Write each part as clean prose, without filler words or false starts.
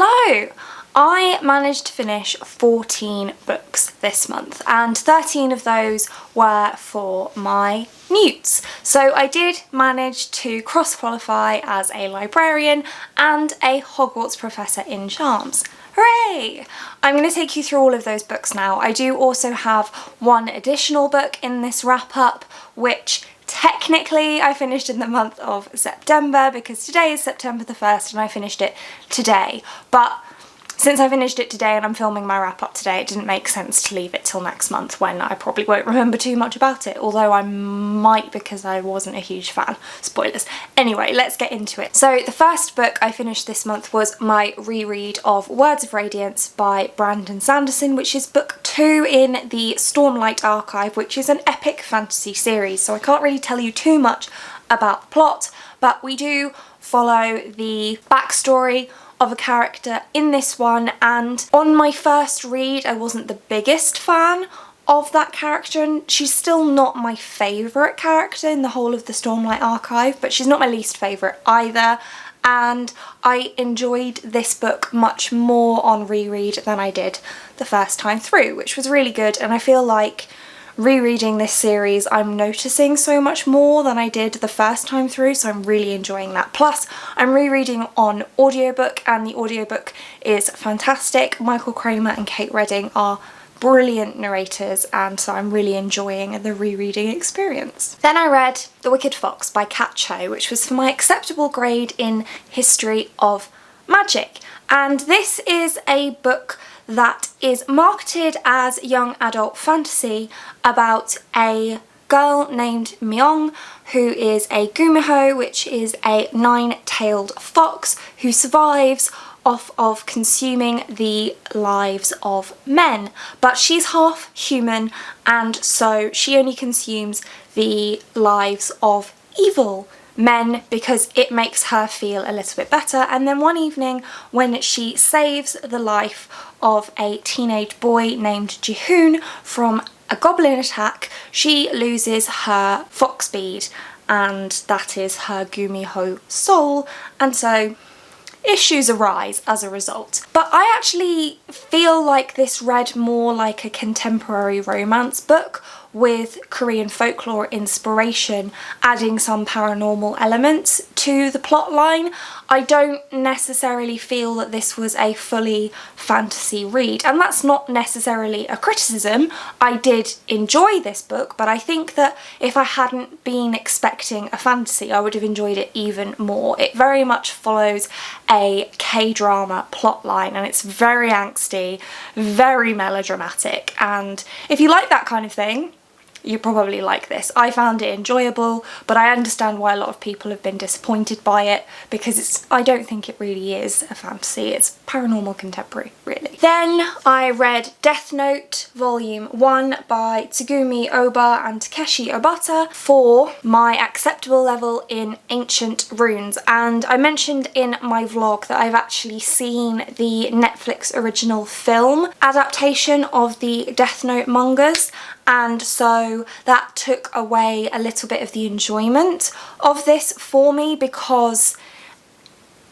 Hello! I managed to finish 14 books this month and 13 of those were for my NEWTs. So I did manage to cross-qualify as a librarian and a Hogwarts professor in charms. Hooray! I'm going to take you through all of those books now. I do also have one additional book in this wrap-up, which technically I finished in the month of September because today is September the 1st and I finished it today. But since I finished it today and I'm filming my wrap-up today, it didn't make sense to leave it till next month when I probably won't remember too much about it, although I might because I wasn't a huge fan. Spoilers. Anyway, let's get into it. So the first book I finished this month was my reread of Words of Radiance by Brandon Sanderson, which is book 2 in the Stormlight Archive, which is an epic fantasy series, so I can't really tell you too much about the plot, but we do follow the backstory of a character in this one, and on my first read I wasn't the biggest fan of that character, and she's still not my favourite character in the whole of the Stormlight Archive, but she's not my least favourite either, and I enjoyed this book much more on reread than I did the first time through, which was really good. And I feel like rereading this series I'm noticing so much more than I did the first time through, so I'm really enjoying that. Plus I'm rereading on audiobook and the audiobook is fantastic. Michael Kramer and Kate Redding are brilliant narrators, and so I'm really enjoying the rereading experience. Then I read The Wicked Fox by Kat Cho, which was for my acceptable grade in History of Magic, and this is a book that is marketed as young adult fantasy about a girl named Myung who is a gumiho, which is a 9-tailed fox who survives off of consuming the lives of men, but she's half human and so she only consumes the lives of evil men because it makes her feel a little bit better. And then one evening when she saves the life of a teenage boy named Jihoon from a goblin attack, she loses her fox bead, and that is her gumiho soul, and so issues arise as a result. But I actually feel like this read more like a contemporary romance book with Korean folklore inspiration, adding some paranormal elements to the plot line. I don't necessarily feel that this was a fully fantasy read, and that's not necessarily a criticism. I did enjoy this book, but I think that if I hadn't been expecting a fantasy, I would have enjoyed it even more. It very much follows a K-drama plotline, and it's very angsty, very melodramatic, and if you like that kind of thing, you probably like this. I found it enjoyable, but I understand why a lot of people have been disappointed by it because I don't think it really is a fantasy. It's paranormal contemporary, really. Then I read Death Note Volume 1 by Tsugumi Oba and Takeshi Obata for my acceptable level in Ancient Runes, and I mentioned in my vlog that I've actually seen the Netflix original film adaptation of the Death Note mangas, and so that took away a little bit of the enjoyment of this for me because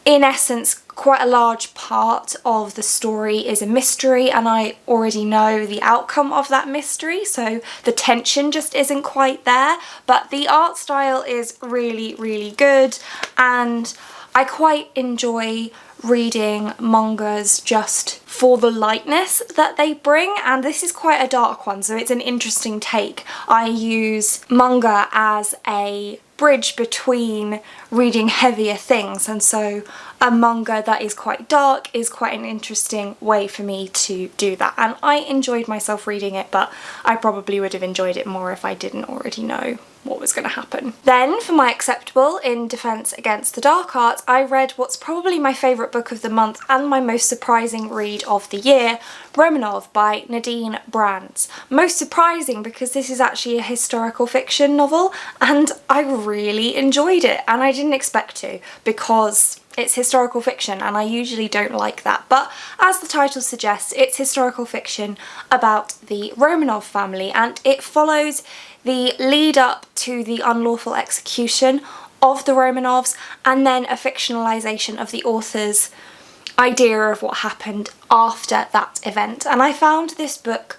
in essence quite a large part of the story is a mystery and I already know the outcome of that mystery, so the tension just isn't quite there. But the art style is really, really good, and I quite enjoy reading mangas just for the lightness that they bring, and this is quite a dark one, so it's an interesting take. I use manga as a bridge between reading heavier things, and so a manga that is quite dark is quite an interesting way for me to do that, and I enjoyed myself reading it, but I probably would have enjoyed it more if I didn't already know what was going to happen. Then for my acceptable in Defense Against the Dark Arts, I read what's probably my favourite book of the month and my most surprising read of the year, Romanov by Nadine Brands. Most surprising because this is actually a historical fiction novel and I really enjoyed it, and I didn't expect to because it's historical fiction and I usually don't like that, but as the title suggests, it's historical fiction about the Romanov family, and it follows the lead up to the unlawful execution of the Romanovs and then a fictionalisation of the author's idea of what happened after that event. And I found this book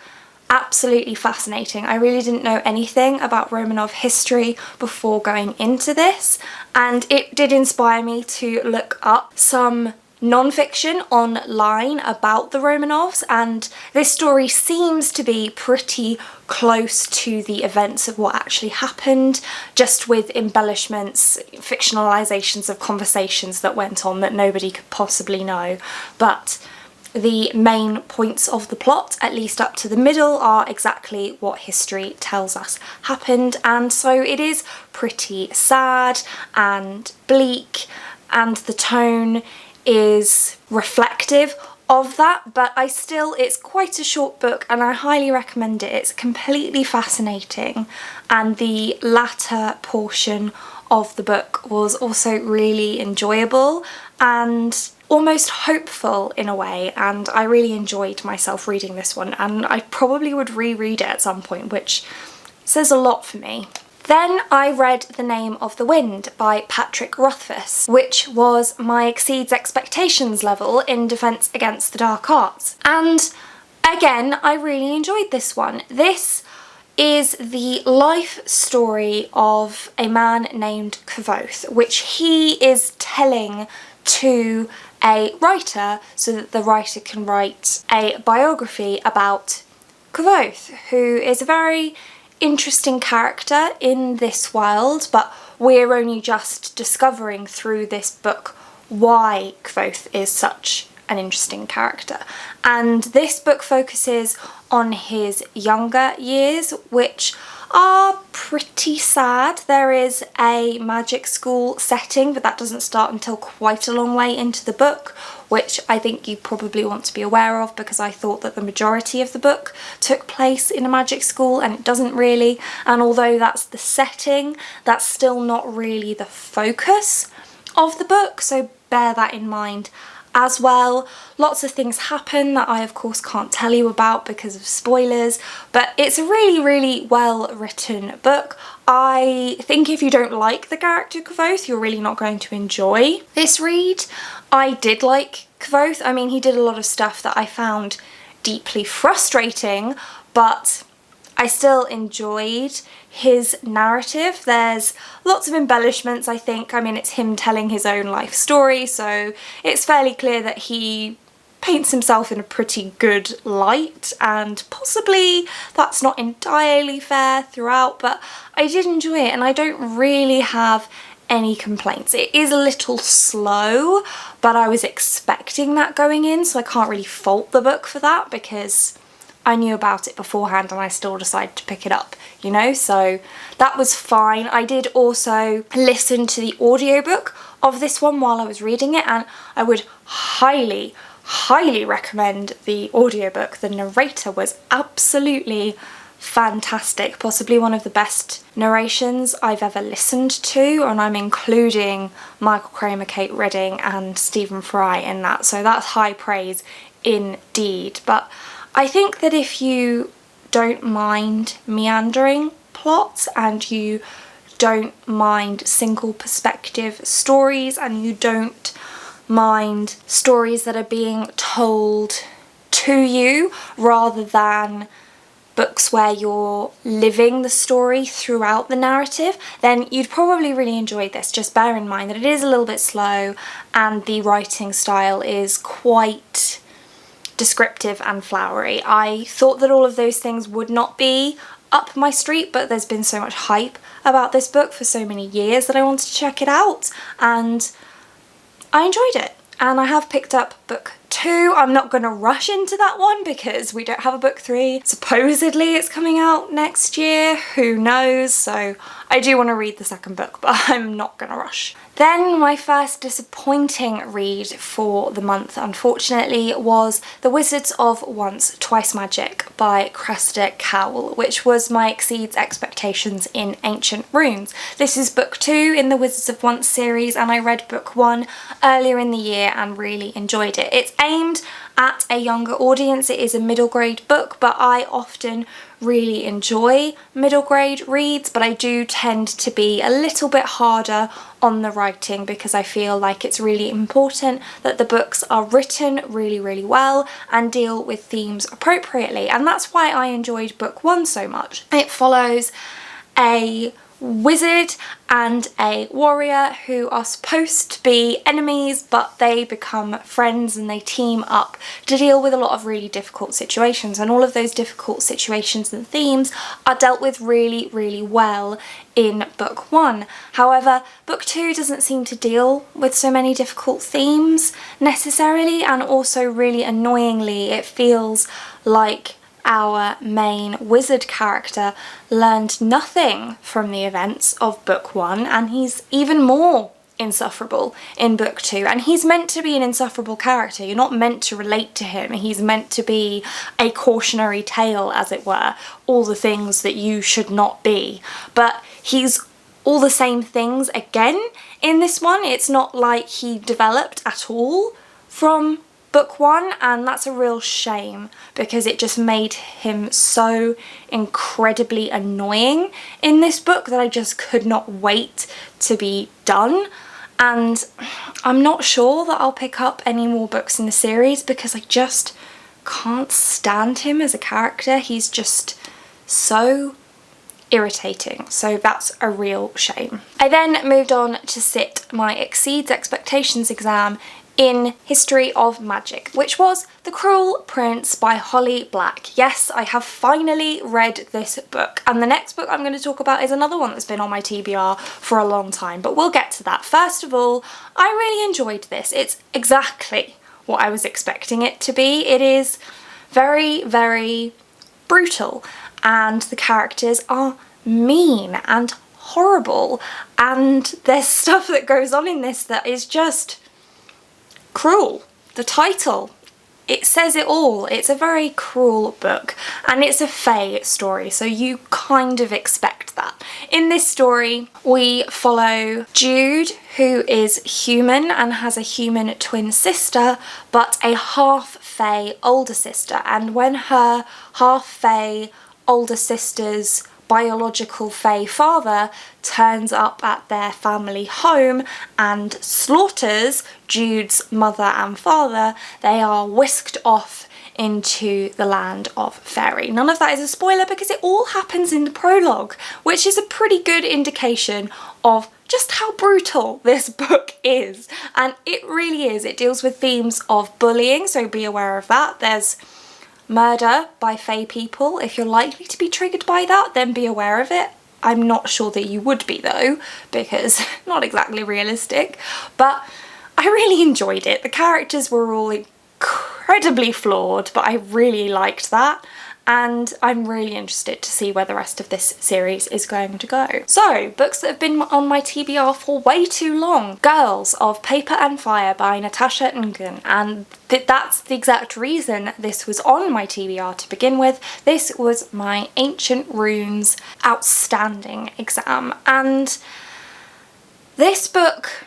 absolutely fascinating. I really didn't know anything about Romanov history before going into this, and it did inspire me to look up some non-fiction online about the Romanovs, and this story seems to be pretty close to the events of what actually happened, just with embellishments, fictionalizations of conversations that went on that nobody could possibly know. But the main points of the plot, at least up to the middle, are exactly what history tells us happened, and so it is pretty sad and bleak, and the tone is reflective of that, but it's quite a short book and I highly recommend it. It's completely fascinating, and the latter portion of the book was also really enjoyable and almost hopeful in a way, and I really enjoyed myself reading this one, and I probably would reread it at some point, which says a lot for me. Then I read The Name of the Wind by Patrick Rothfuss, which was my exceeds expectations level in Defence Against the Dark Arts. And again, I really enjoyed this one. This is the life story of a man named Kvothe, which he is telling to a writer so that the writer can write a biography about Kvothe, who is a very interesting character in this world, but we're only just discovering through this book why Kvothe is such an interesting character. And this book focuses on his younger years, which are pretty sad. There is a magic school setting, but that doesn't start until quite a long way into the book, which I think you probably want to be aware of, because I thought that the majority of the book took place in a magic school, and it doesn't really. And although that's the setting, that's still not really the focus of the book, so bear that in mind as well. Lots of things happen that I of course can't tell you about because of spoilers, but it's a really well written book. I think if you don't like the character Kvothe, you're really not going to enjoy this read. I did like Kvothe. I mean, he did a lot of stuff that I found deeply frustrating, but I still enjoyed his narrative. There's lots of embellishments, I think. I mean, it's him telling his own life story, so it's fairly clear that he paints himself in a pretty good light, and possibly that's not entirely fair throughout, but I did enjoy it and I don't really have any complaints. It is a little slow, but I was expecting that going in, so I can't really fault the book for that, because I knew about it beforehand and I still decided to pick it up, you know, so that was fine. I did also listen to the audiobook of this one while I was reading it, and I would highly recommend the audiobook. The narrator was absolutely fantastic, possibly one of the best narrations I've ever listened to, and I'm including Michael Kramer, Kate Redding and Stephen Fry in that, so that's high praise indeed. But I think that if you don't mind meandering plots, and you don't mind single perspective stories, and you don't mind stories that are being told to you rather than books where you're living the story throughout the narrative, then you'd probably really enjoy this. Just bear in mind that it is a little bit slow and the writing style is quite descriptive and flowery. I thought that all of those things would not be up my street, but there's been so much hype about this book for so many years that I wanted to check it out, and I enjoyed it. And I have picked up book 2. I'm not going to rush into that one because we don't have a book 3. Supposedly it's coming out next year, who knows, so I do want to read the second book, but I'm not going to rush. Then my first disappointing read for the month, unfortunately, was The Wizards of Once Twice Magic by Cressida Cowell, which was my exceeds expectations in Ancient Runes. This is book 2 in the Wizards of Once series, and I read book 1 earlier in the year and really enjoyed it. It's aimed at a younger audience. It is a middle grade book, but I often really enjoy middle grade reads, but I do tend to be a little bit harder on the writing because I feel like it's really important that the books are written really, really well and deal with themes appropriately. And that's why I enjoyed book 1 so much. It follows a wizard and a warrior who are supposed to be enemies, but they become friends and they team up to deal with a lot of really difficult situations, and all of those difficult situations and themes are dealt with really, really well in book 1. However, book 2 doesn't seem to deal with so many difficult themes necessarily, and also really annoyingly it feels like our main wizard character learned nothing from the events of book 1, and he's even more insufferable in book 2. And he's meant to be an insufferable character. You're not meant to relate to him. He's meant to be a cautionary tale, as it were, all the things that you should not be. But he's all the same things again in this one. It's not like he developed at all from book 1, and that's a real shame because it just made him so incredibly annoying in this book that I just could not wait to be done. And I'm not sure that I'll pick up any more books in the series because I just can't stand him as a character. He's just so irritating, so that's a real shame. I then moved on to sit my Exceeds Expectations exam in History of Magic, which was The Cruel Prince by Holly Black. Yes, I have finally read this book, and the next book I'm going to talk about is another one that's been on my TBR for a long time, but we'll get to that. First of all, I really enjoyed this. It's exactly what I was expecting it to be. It is very, very brutal, and the characters are mean and horrible, and there's stuff that goes on in this that is just cruel. The title, it says it all. It's a very cruel book, and it's a fae story, so you kind of expect that. In this story, we follow Jude, who is human and has a human twin sister, but a half-fae older sister, and when her half-fae older sister's biological fae father turns up at their family home and slaughters Jude's mother and father, they are whisked off into the land of fairy. None of that is a spoiler because it all happens in the prologue, which is a pretty good indication of just how brutal this book is. And it really is. It deals with themes of bullying, so be aware of that. There's murder by fae people. If you're likely to be triggered by that, then be aware of it. I'm not sure that you would be though, because not exactly realistic, but I really enjoyed it. The characters were all incredibly flawed, but I really liked that, and I'm really interested to see where the rest of this series is going to go. So, books that have been on my TBR for way too long. Girls of Paper and Fire by Natasha Nguyen, and that's the exact reason this was on my TBR to begin with. This was my Ancient Runes Outstanding exam, and this book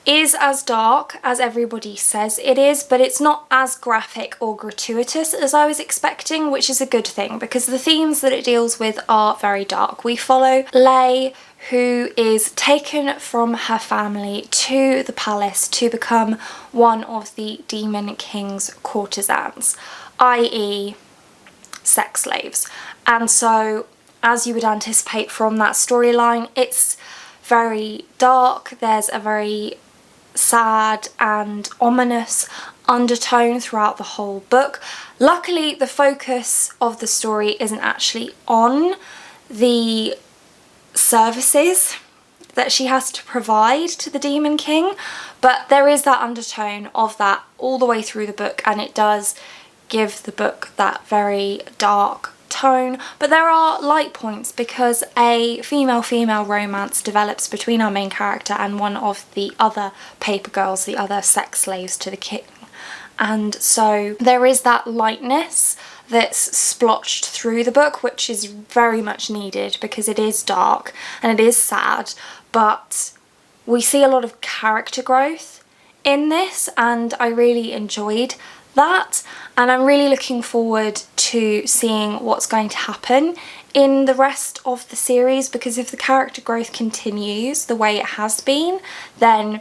is as dark as everybody says it is, but it's not as graphic or gratuitous as I was expecting, which is a good thing because the themes that it deals with are very dark. We follow Lay, who is taken from her family to the palace to become one of the Demon King's courtesans, i.e. sex slaves. And so, as you would anticipate from that storyline, it's very dark. There's a very sad and ominous undertone throughout the whole book. Luckily, the focus of the story isn't actually on the services that she has to provide to the Demon King, but there is that undertone of that all the way through the book, and it does give the book that very dark tone. But there are light points because a female-female romance develops between our main character and one of the other paper girls, the other sex slaves to the king. And so there is that lightness that's splotched through the book, which is very much needed because it is dark and it is sad, but we see a lot of character growth in this, and I really enjoyed that, and I'm really looking forward to seeing what's going to happen in the rest of the series, because if the character growth continues the way it has been, then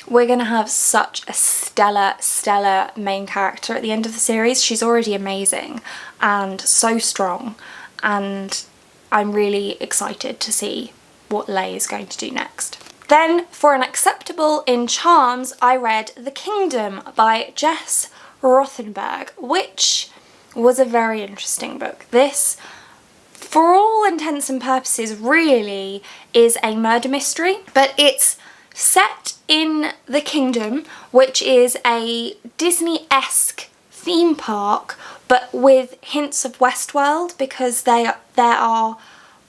we're going to have such a stellar main character at the end of the series. She's already amazing and so strong, and I'm really excited to see what Lay is going to do next. Then, for an acceptable in charms, I read The Kingdom by Jess Rothenberg, which was a very interesting book. This, for all intents and purposes, really is a murder mystery, but it's set in the Kingdom, which is a Disney-esque theme park, but with hints of Westworld, because there are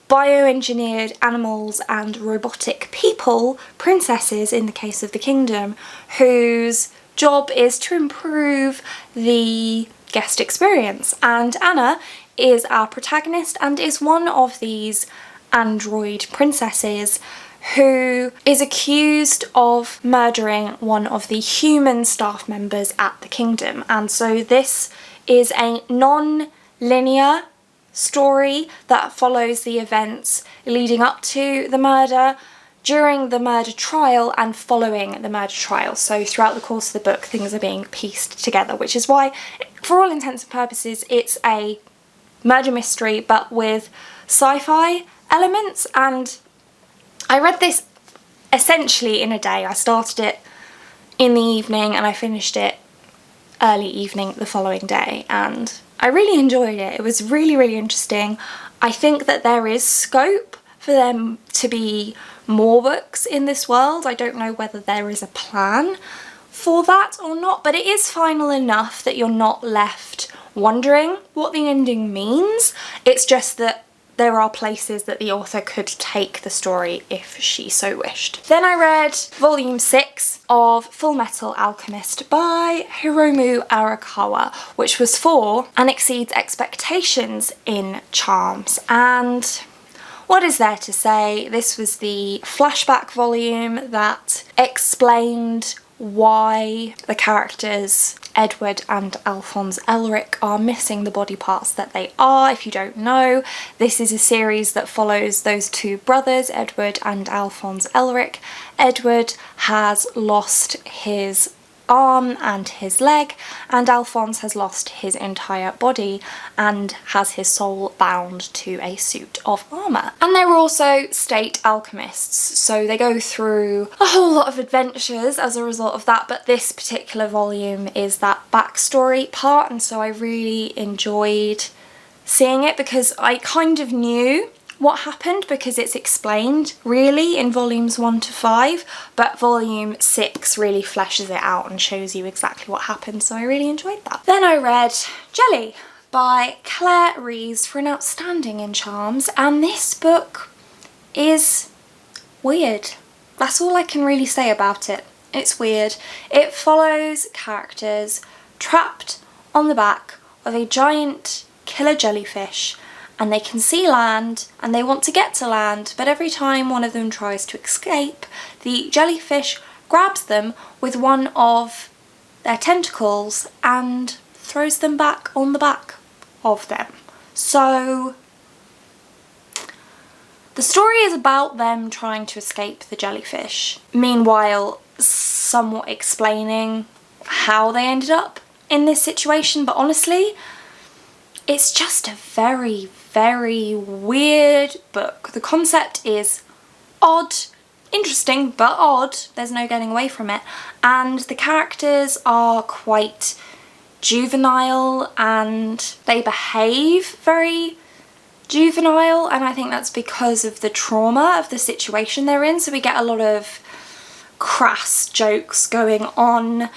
bioengineered animals and robotic people, princesses in the case of the Kingdom, whose job is to improve the guest experience. And Anna is our protagonist and is one of these android princesses who is accused of murdering one of the human staff members at the Kingdom. And so this is a non-linear story that follows the events leading up to the murder, during the murder trial, and following the murder trial. So throughout the course of the book, things are being pieced together, which is why, for all intents and purposes, it's a murder mystery but with sci-fi elements. And I read this essentially in a day. I started it in the evening and I finished it early evening the following day, and I really enjoyed it. It was really interesting. I think that there is scope for them to be more books in this world. I don't know whether there is a plan for that or not, but it is final enough that you're not left wondering what the ending means. It's just that there are places that the author could take the story if she so wished. Then I read volume 6 of Full Metal Alchemist by Hiromu Arakawa, which was for and exceeds expectations in charms. And what is there to say? This was the flashback volume that explained why the characters Edward and Alphonse Elric are missing the body parts that they are. If you don't know, this is a series that follows those two brothers, Edward and Alphonse Elric. Edward has lost his arm and his leg, and Alphonse has lost his entire body and has his soul bound to a suit of armour. And they're also state alchemists, so they go through a whole lot of adventures as a result of that, but this particular volume is that backstory part, and so I really enjoyed seeing it because I kind of knew what happened because it's explained really in volumes 1 to 5, but volume 6 really fleshes it out and shows you exactly what happened, so I really enjoyed that. Then I read Jelly by Claire Rees for an outstanding in charms, and this book is weird. That's all I can really say about it. It's weird. It follows characters trapped on the back of a giant killer jellyfish, and they can see land and they want to get to land, but every time one of them tries to escape, the jellyfish grabs them with one of their tentacles and throws them back on the back of them. So the story is about them trying to escape the jellyfish, meanwhile somewhat explaining how they ended up in this situation. But honestly, it's just a very weird book. The concept is odd, interesting but odd, there's no getting away from it, and the characters are quite juvenile and they behave very juvenile, and I think that's because of the trauma of the situation they're in. So we get a lot of crass jokes going on,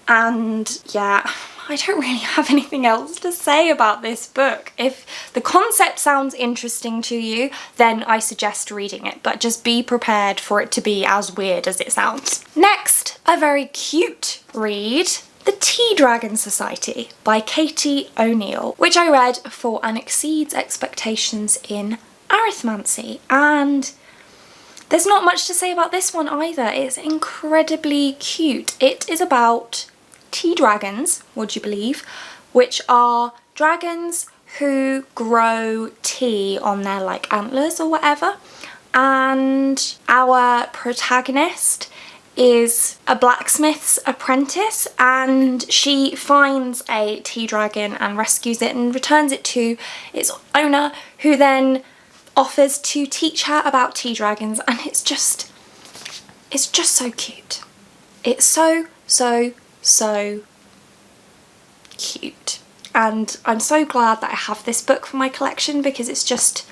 and yeah, I don't really have anything else to say about this book. If the concept sounds interesting to you, then I suggest reading it, but just be prepared for it to be as weird as it sounds. Next, a very cute read, The Tea Dragon Society by Katie O'Neill, which I read for and exceeds expectations in arithmancy, and there's not much to say about this one either. It's incredibly cute. It is about tea dragons, would you believe, which are dragons who grow tea on their like antlers or whatever. And our protagonist is a blacksmith's apprentice, and she finds a tea dragon and rescues it and returns it to its owner, who then offers to teach her about tea dragons. And it's just so cute. It's so cute, and I'm so glad that I have this book for my collection because it's just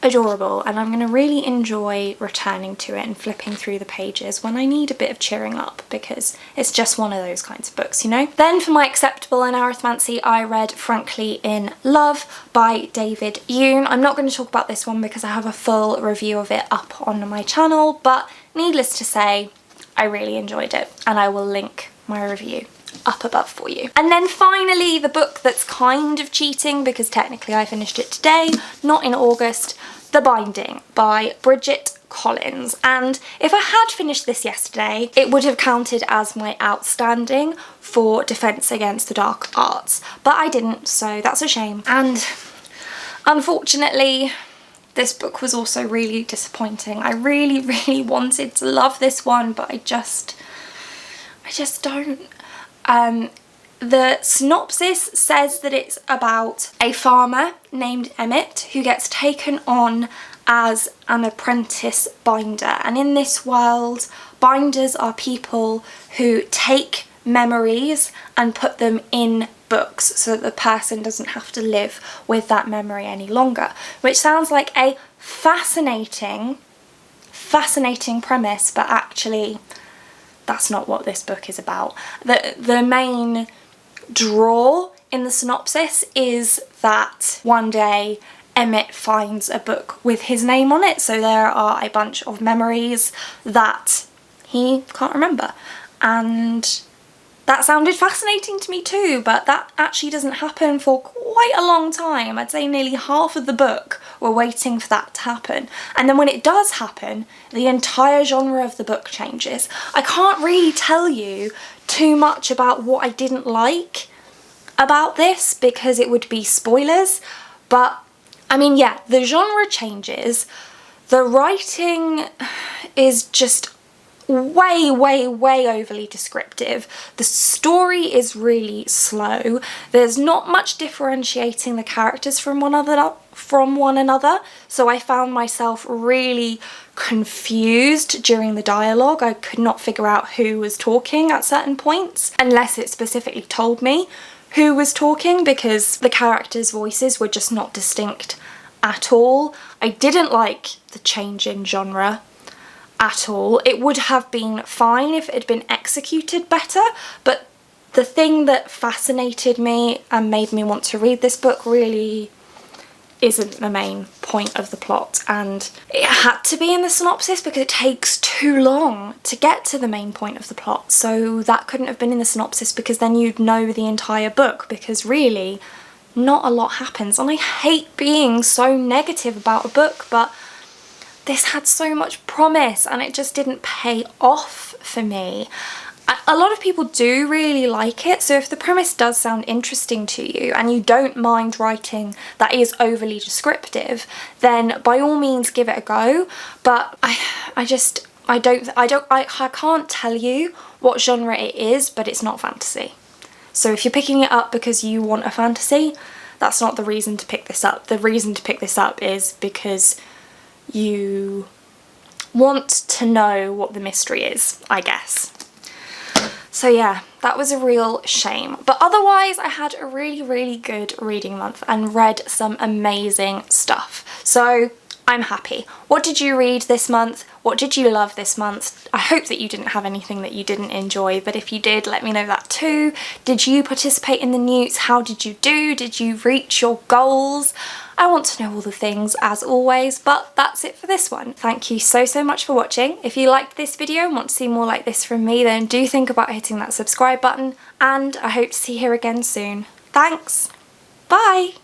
adorable, and I'm going to really enjoy returning to it and flipping through the pages when I need a bit of cheering up, because it's just one of those kinds of books, you know. Then for my acceptable and arithmancy, I read Frankly in Love by David Yoon. I'm not going to talk about this one because I have a full review of it up on my channel, but needless to say, I really enjoyed it, and I will link my review up above for you. And then finally, the book that's kind of cheating because technically I finished it today, not in August, The Binding by Bridget Collins. And if I had finished this yesterday, it would have counted as my outstanding for Defense Against the Dark Arts, but I didn't, so that's a shame. And unfortunately, this book was also really disappointing. I really wanted to love this one, but I just don't. The synopsis says that it's about a farmer named Emmett who gets taken on as an apprentice binder, and in this world, binders are people who take memories and put them in books so that the person doesn't have to live with that memory any longer, which sounds like a fascinating premise, but actually that's not what this book is about. The main draw in the synopsis is that one day Emmett finds a book with his name on it, so there are a bunch of memories that he can't remember, and that sounded fascinating to me too, but that actually doesn't happen for quite a long time. I'd say nearly half of the book we're waiting for that to happen, and then when it does happen, the entire genre of the book changes. I can't really tell you too much about what I didn't like about this because it would be spoilers, but I mean, yeah, the genre changes. The writing is just way overly descriptive. The story is really slow. There's not much differentiating the characters from one another, so I found myself really confused during the dialogue. I could not figure out who was talking at certain points unless it specifically told me who was talking, because the characters' voices were just not distinct at all. I didn't like the change in genre at all. It would have been fine if it had been executed better, but the thing that fascinated me and made me want to read this book really isn't the main point of the plot, and it had to be in the synopsis because it takes too long to get to the main point of the plot, so that couldn't have been in the synopsis because then you'd know the entire book, because really not a lot happens. And I hate being so negative about a book, but this had so much promise and it just didn't pay off for me. A lot of people do really like it, so if the premise does sound interesting to you and you don't mind writing that is overly descriptive, then by all means give it a go. But I can't tell you what genre it is, but it's not fantasy. So if you're picking it up because you want a fantasy, that's not the reason to pick this up. The reason to pick this up is because you want to know what the mystery is, I guess. So yeah, that was a real shame. But otherwise, I had a really good reading month and read some amazing stuff. So I'm happy. What did you read this month? What did you love this month? I hope that you didn't have anything that you didn't enjoy, but if you did, let me know that too. Did you participate in the NEWTs? How did you do? Did you reach your goals? I want to know all the things as always, but that's it for this one. Thank you so much for watching. If you liked this video and want to see more like this from me, then do think about hitting that subscribe button, and I hope to see you here again soon. Thanks! Bye!